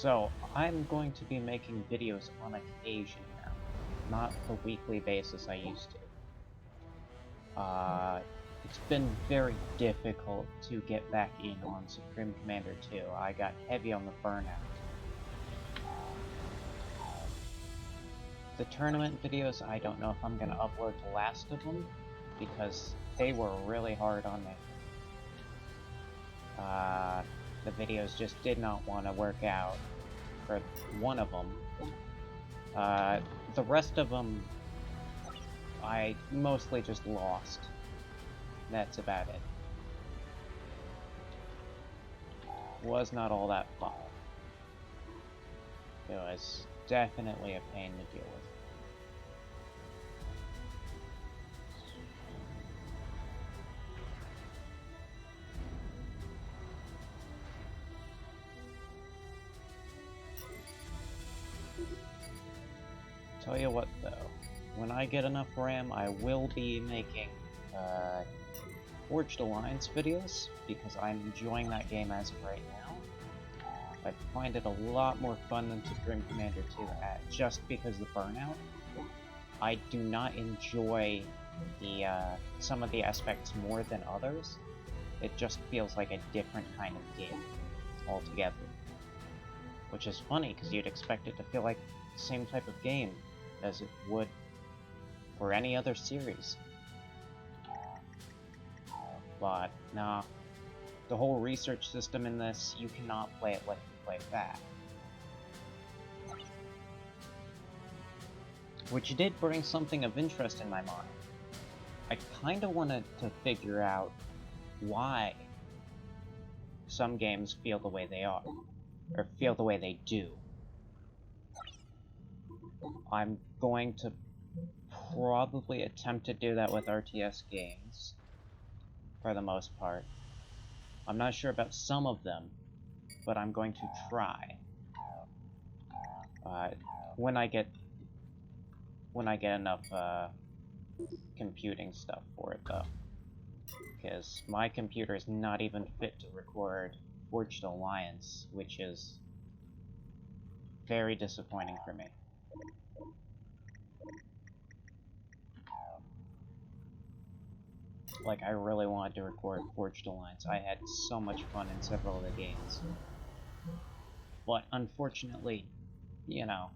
So, I'm going to be making videos on occasion now, not the weekly basis I used to. It's been very difficult to get back in on Supreme Commander 2. I got heavy on the burnout. The tournament videos, I don't know if I'm gonna upload the last of them, because they were really hard on me. The videos just did not want to work out for one of them. The rest of them, I mostly just lost. That's about it. Was not all that fun. It was definitely a pain to deal with. Tell you what though, when I get enough RAM, I will be making Forged Alliance videos, because I'm enjoying that game as of right now. I find it a lot more fun than Supreme Commander 2 just because of the burnout. I do not enjoy the some of the aspects more than others. It just feels like a different kind of game altogether. Which is funny, because you'd expect it to feel like the same type of game as it would for any other series. But, nah. The whole research system in this, you cannot play it like you play that. Which did bring something of interest in my mind. I kinda wanted to figure out why some games feel the way they are, or feel the way they do. I'm going to probably attempt to do that with RTS games, for the most part. I'm not sure about some of them, but I'm going to try. When I get enough computing stuff for it, though, because my computer is not even fit to record Forged Alliance, which is very disappointing for me. Like, I really wanted to record Forged Alliance. I had so much fun in several of the games. But unfortunately, you know,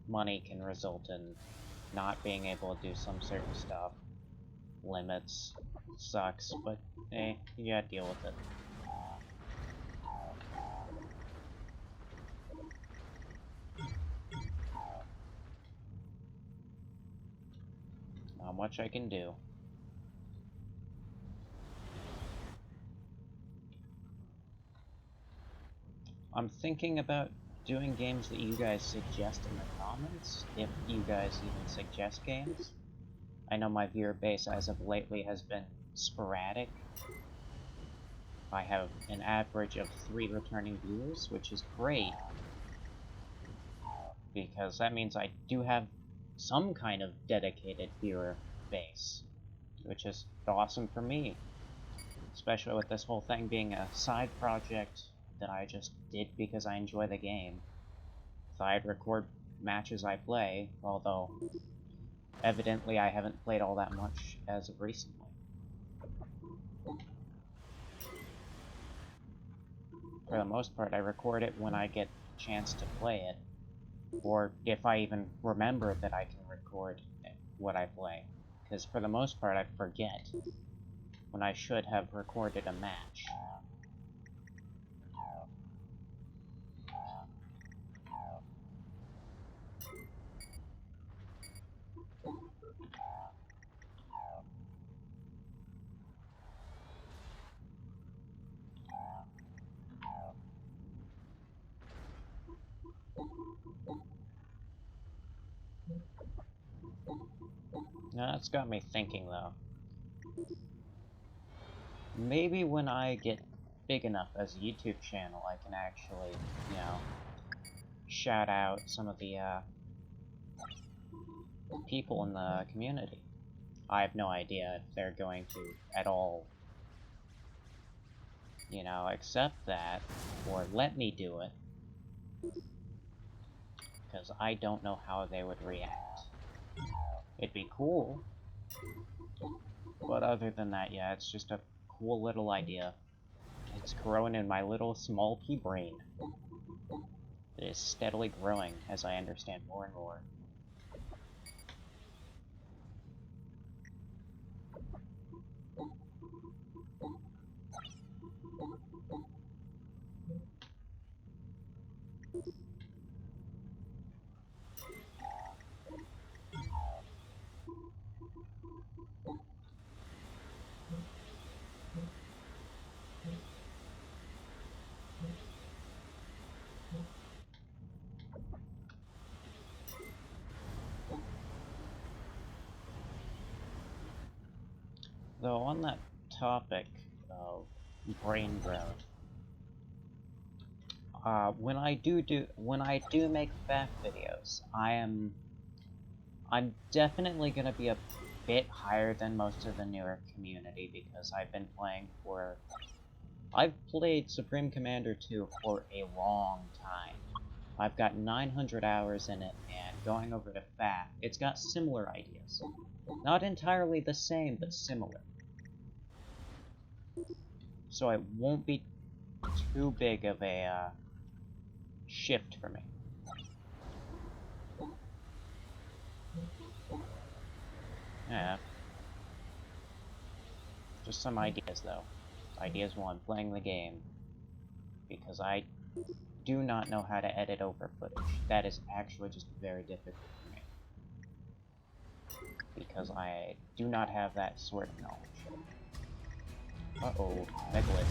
money can result in not being able to do some certain stuff. Limits. Sucks, but you gotta deal with it. Not much I can do. I'm thinking about doing games that you guys suggest in the comments, if you guys even suggest games. I know my viewer base as of lately has been sporadic. I have an average of 3 returning viewers, which is great, because that means I do have some kind of dedicated viewer base, which is awesome for me, especially with this whole thing being a side project that I just did because I enjoy the game. So I'd record matches I play, although evidently I haven't played all that much as of recently. For the most part, I record it when I get a chance to play it, or if I even remember that I can record what I play, because for the most part I forget when I should have recorded a match. Now that's got me thinking, though. Maybe when I get big enough as a YouTube channel, I can actually, you know, shout out some of the people in the community. I have no idea if they're going to at all, you know, accept that, or let me do it. Because I don't know how they would react. It'd be cool. But other than that, yeah, it's just a cool little idea. It's growing in my little small pea brain. It is steadily growing as I understand more and more. Though on that topic of brain growth, when I do make FAF videos, I'm definitely gonna be a bit higher than most of the newer community because I've played Supreme Commander 2 for a long time. I've got 900 hours in it, and going over to FAF, it's got similar ideas. Not entirely the same, but similar. So it won't be too big of a shift for me. Yeah. Just some ideas, though. Ideas 1, playing the game. Because I do not know how to edit over footage. That is actually just very difficult for me. Because I do not have that sort of knowledge. Uh-oh, Megalith.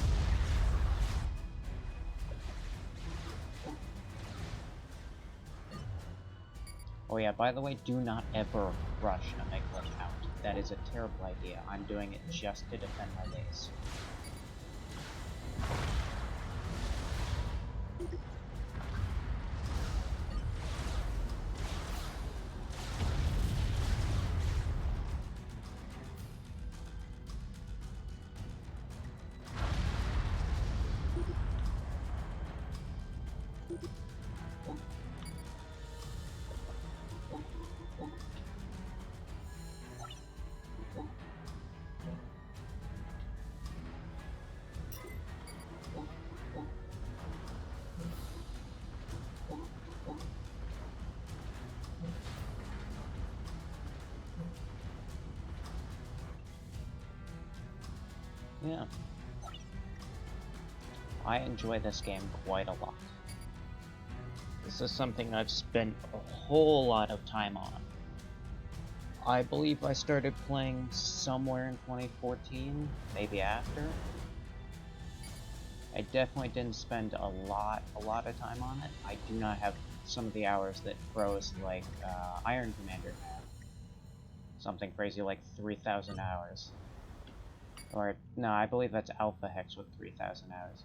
Oh yeah, by the way, do not ever rush a Megalith out. That is a terrible idea. I'm doing it just to defend my base. Yeah. I enjoy this game quite a lot. This is something I've spent a whole lot of time on. I believe I started playing somewhere in 2014, maybe after. I definitely didn't spend a lot of time on it. I do not have some of the hours that pros like Iron Commander have. Something crazy like 3,000 hours. Or, no, I believe that's Alpha Hex with 3,000 hours.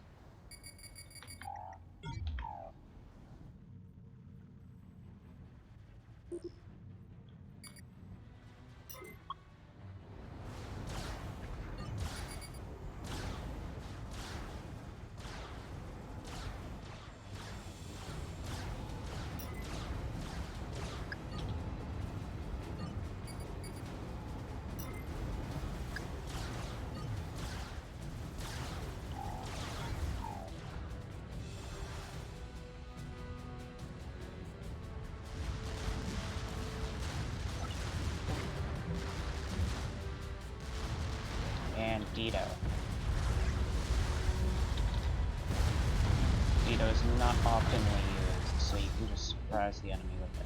And Ditto. Ditto is not optimally used, so you can just surprise the enemy with it.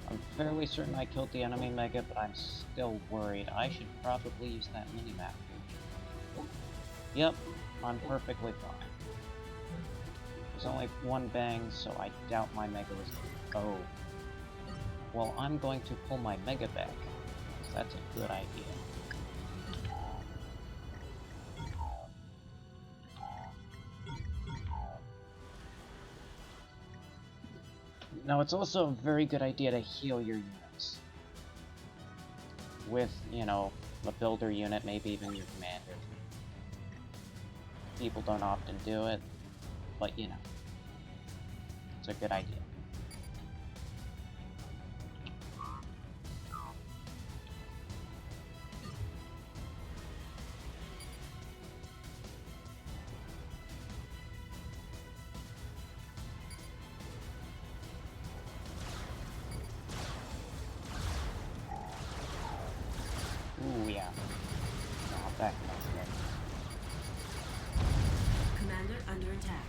I'm fairly certain I killed the enemy Mega, but I'm still worried. I should probably use that minimap feature. Yep, I'm perfectly fine. There's only one bang, so I doubt my Mega was... Oh. Well, I'm going to pull my Mega back, so that's a good idea. Now, it's also a very good idea to heal your units. With, you know, a builder unit, maybe even your commander. People don't often do it, but you know. It's a good idea. Ooh, yeah. No, that that's good. Commander under attack.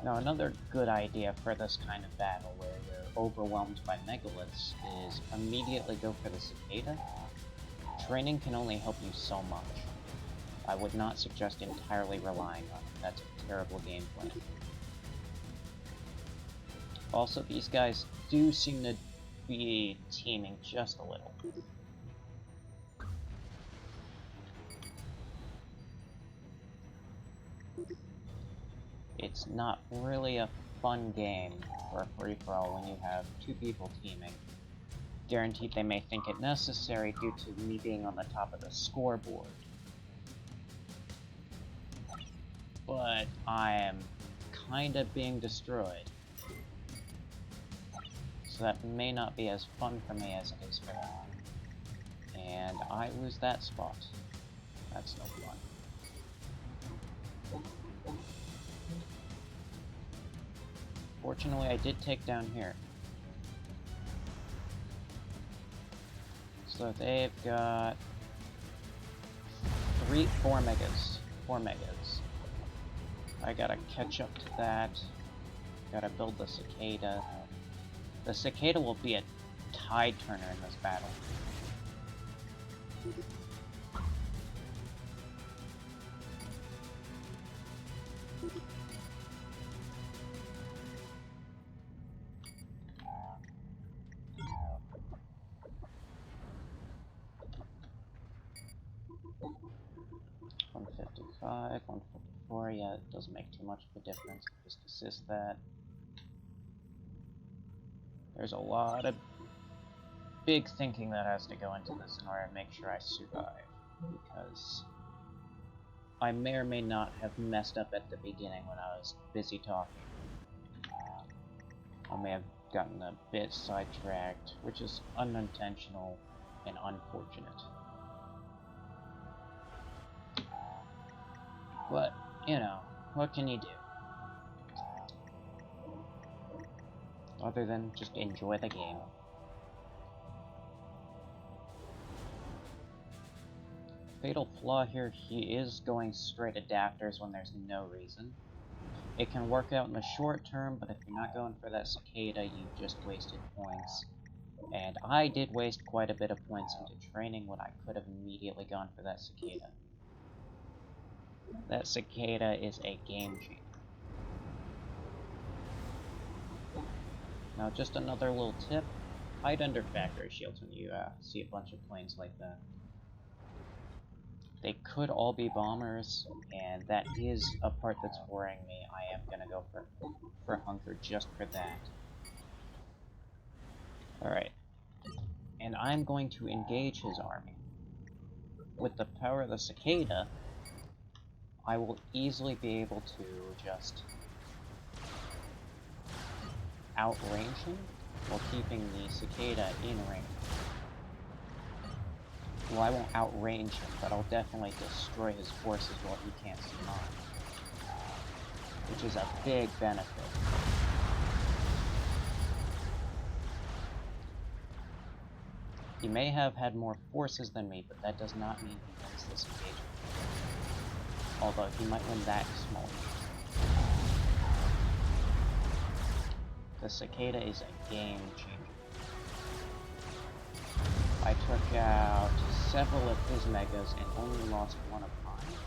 Now, another good idea for this kind of battle where you're overwhelmed by megaliths is immediately go for the cicada. Training can only help you so much. I would not suggest entirely relying on it. That's a terrible game plan. Also, these guys do seem to be teaming just a little. It's not really a fun game for a free-for-all when you have two people teaming. Guaranteed they may think it necessary due to me being on the top of the scoreboard. But I am kinda being destroyed. So that may not be as fun for me as it is for them. And I lose that spot. That's no fun. Fortunately, I did take down here. So they've got 4 megas. 4 megas. I gotta catch up to that. Gotta build the cicada. The cicada will be a tide turner in this battle. $155, $154, yeah, it doesn't make too much of a difference. Just assist that. There's a lot of big thinking that has to go into this in order to make sure I survive, because I may or may not have messed up at the beginning when I was busy talking. I may have gotten a bit sidetracked, which is unintentional and unfortunate. But, you know, what can you do? Other than just enjoy the game. Fatal flaw here, he is going straight adapters when there's no reason. It can work out in the short term, but if you're not going for that cicada, you just wasted points. And I did waste quite a bit of points into training when I could have immediately gone for that cicada. That cicada is a game changer. Now, just another little tip. Hide under factory shields when you see a bunch of planes like that. They could all be bombers, and that is a part that's worrying me. I am gonna go for Hunker just for that. Alright. And I'm going to engage his army. With the power of the cicada, I will easily be able to just outrange him while keeping the cicada in range. Well, I won't outrange him, but I'll definitely destroy his forces while he can't see mine. Which is a big benefit. He may have had more forces than me, but that does not mean he wins this engagement. Although he might win that small. The cicada is a game changer. I took out several of his megas and only lost one of mine.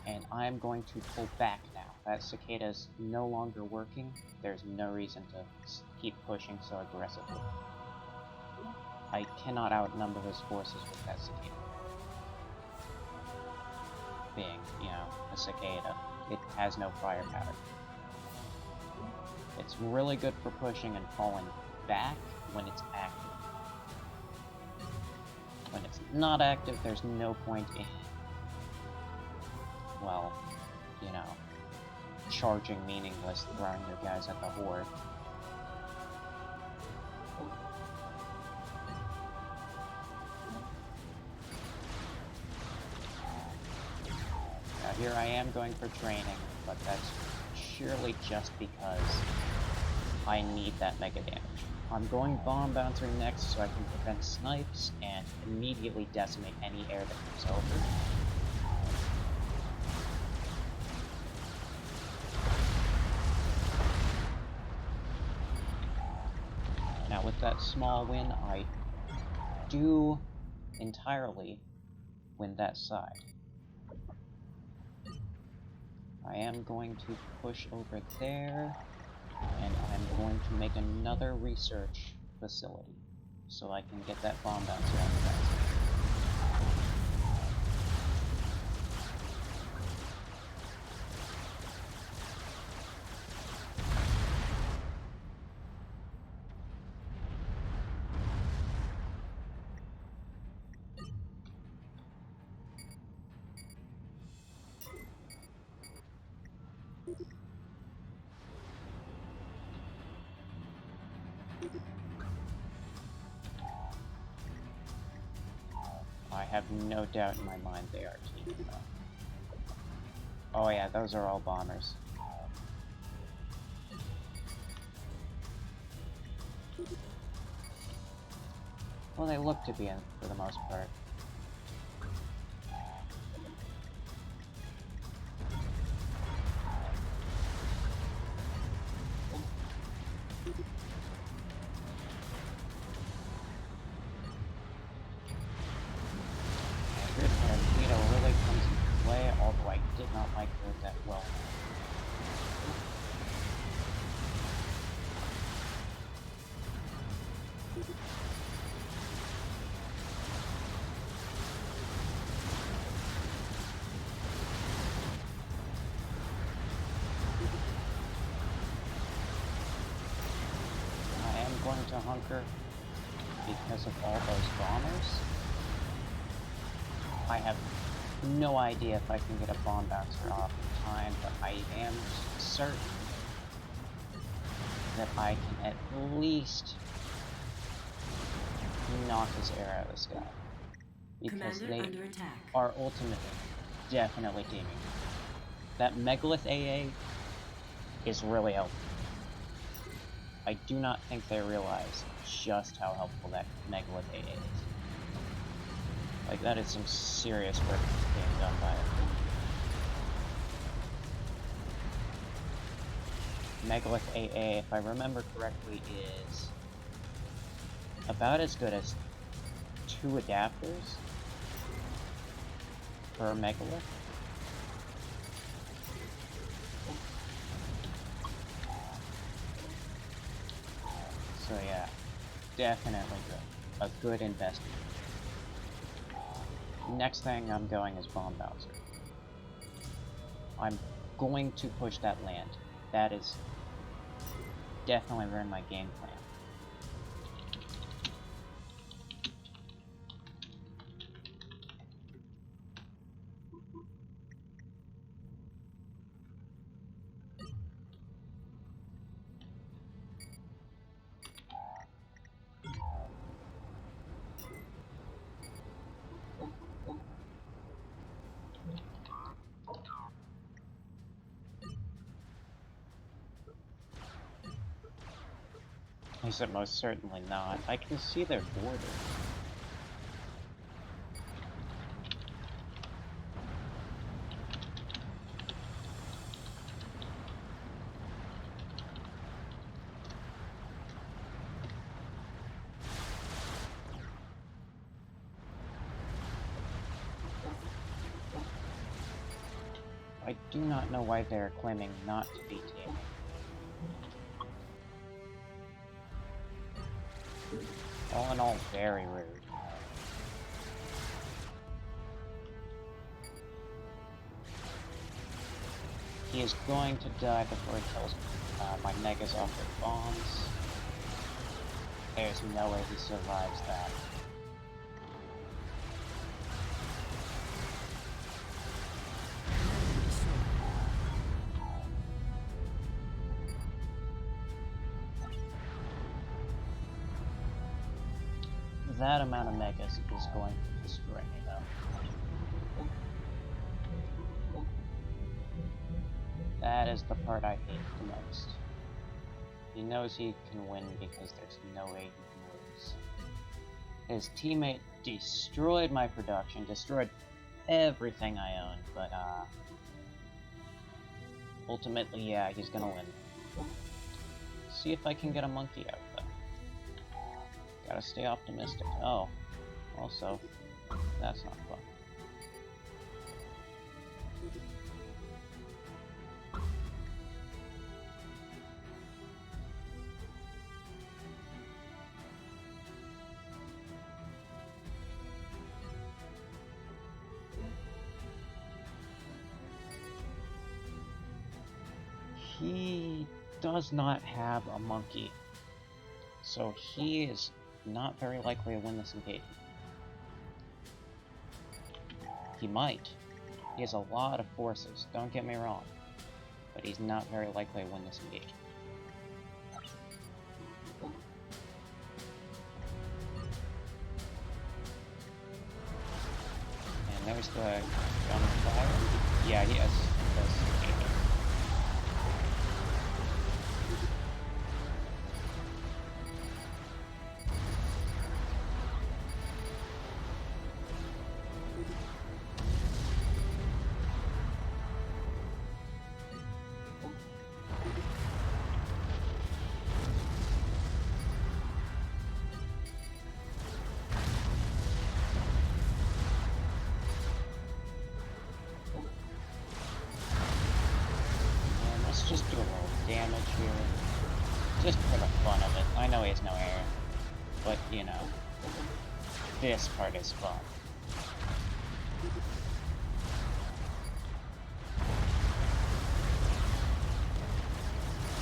And I'm going to pull back now. That cicada is no longer working. There's no reason to keep pushing so aggressively. I cannot outnumber his forces with that cicada. Being, you know, a cicada. It has no firepower. It's really good for pushing and falling back when it's active. When it's not active, there's no point in, well, you know, charging meaningless, throwing your guys at the horde. Now here I am going for training, but that's surely just because I need that mega damage. I'm going Bomb Bouncer next so I can prevent snipes and immediately decimate any air that comes over. Now with that small win, I do entirely win that side. I am going to push over there, and I'm going to make another research facility so I can get that bomb bouncer on the back. I have no doubt in my mind they are teaming up. Oh yeah, those are all bombers. Well, they look to be in for the most part. Really comes into play, although I did not like her that well. I am going to hunker because of all those bombers. I have no idea if I can get a bomb bouncer off in time, but I am certain that I can at least knock his air out of the sky. Because Commander they under attack. are ultimately definitely teaming. That Megalith AA is really helpful. I do not think they realize just how helpful that Megalith AA is. Like, that is some serious work being done by it. Megalith AA, if I remember correctly, is about as good as 2 adapters per Megalith. So yeah, definitely good. A good investment. Next thing I'm going is Bomb Bouncer. I'm going to push that land. That is definitely in my game plan. I said most certainly not. I can see their border. I do not know why they're claiming not to be teaming. All in all, very rude. He is going to die before he kills my Megas off with bombs. There's no way he survives that. That amount of megas is going to destroy me, though. That is the part I hate the most. He knows he can win because there's no way he can lose. His teammate destroyed my production, destroyed everything I owned, but ultimately, yeah, he's gonna win. See if I can get a monkey out, though. Gotta stay optimistic. Oh, also, that's not fun. He does not have a monkey, so he is not very likely to win this engagement. He might. He has a lot of forces, don't get me wrong, but he's not very likely to win this engagement. And there's the gunfire. Yeah, he has this. Just do a little damage here, just for the fun of it. I know he has no air, but you know, this part is fun.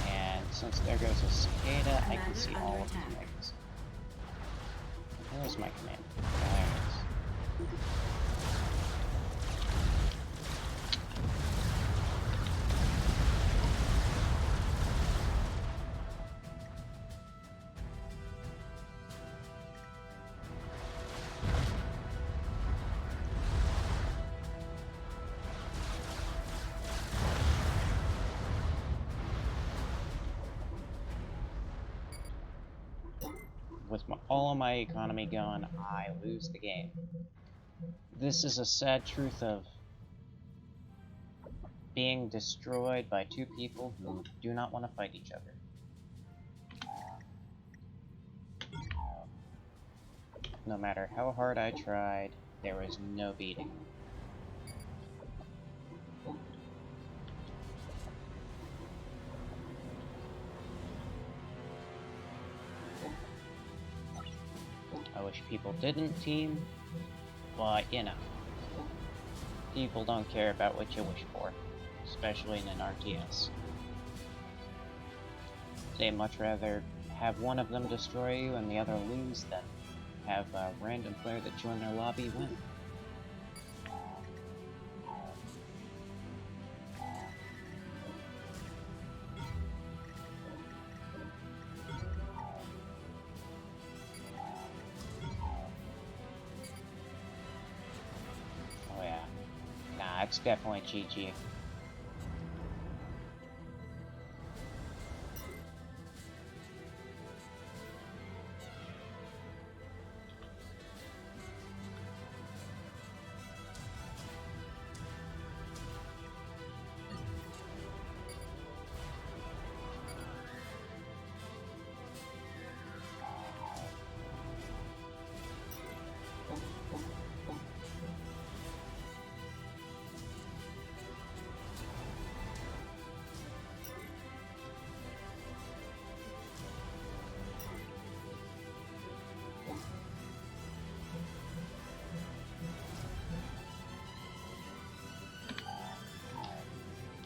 And since there goes a cicada, I can see all of the megas. Where's my command? There it is. With all of my economy gone, I lose the game. This is a sad truth of being destroyed by two people who do not want to fight each other. No matter how hard I tried, there was no beating. I wish people didn't team, but you know, people don't care about what you wish for, especially in an RTS. They'd much rather have one of them destroy you and the other lose than have a random player that joined their lobby win. Oh yeah. Nah, it's definitely GG.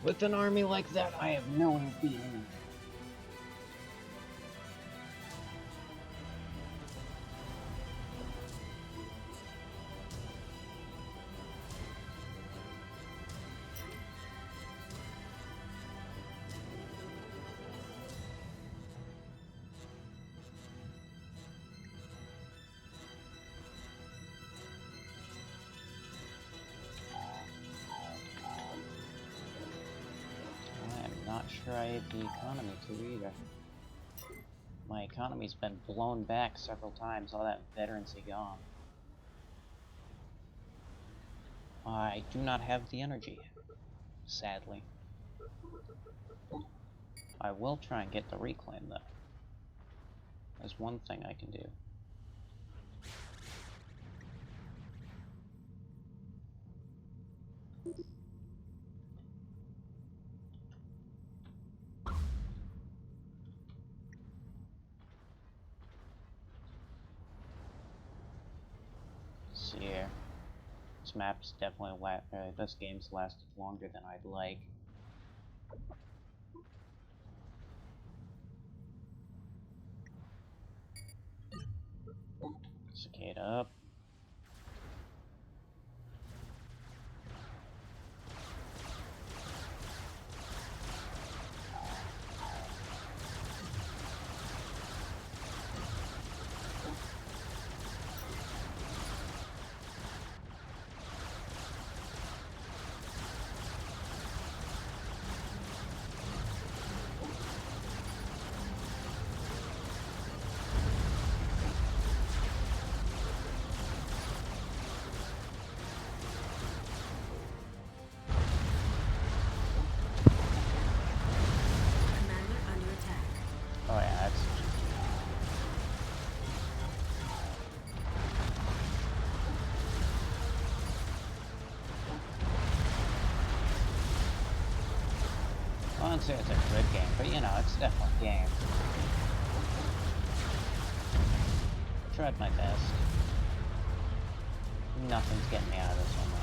With an army like that, I have no way of beating them. not sure I have the economy to either. My economy's been blown back several times, all that veterancy gone. I do not have the energy, sadly. I will try and get the reclaim, though. There's one thing I can do. See here. This map's definitely this game's lasted longer than I'd like. Cicada up. Commander under attack. Oh yeah, that's... I wouldn't say it's a good game, but you know, it's definitely a game. Tried my best. Nothing's getting me out of this one, though.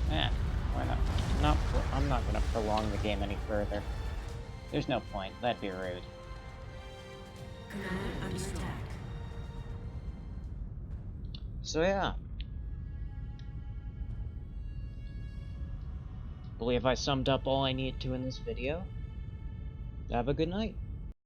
Yeah, why not? I'm not gonna prolong the game any further. There's no point. That'd be rude. Commander under attack. So yeah. Believe I summed up all I needed to in this video. Have a good night.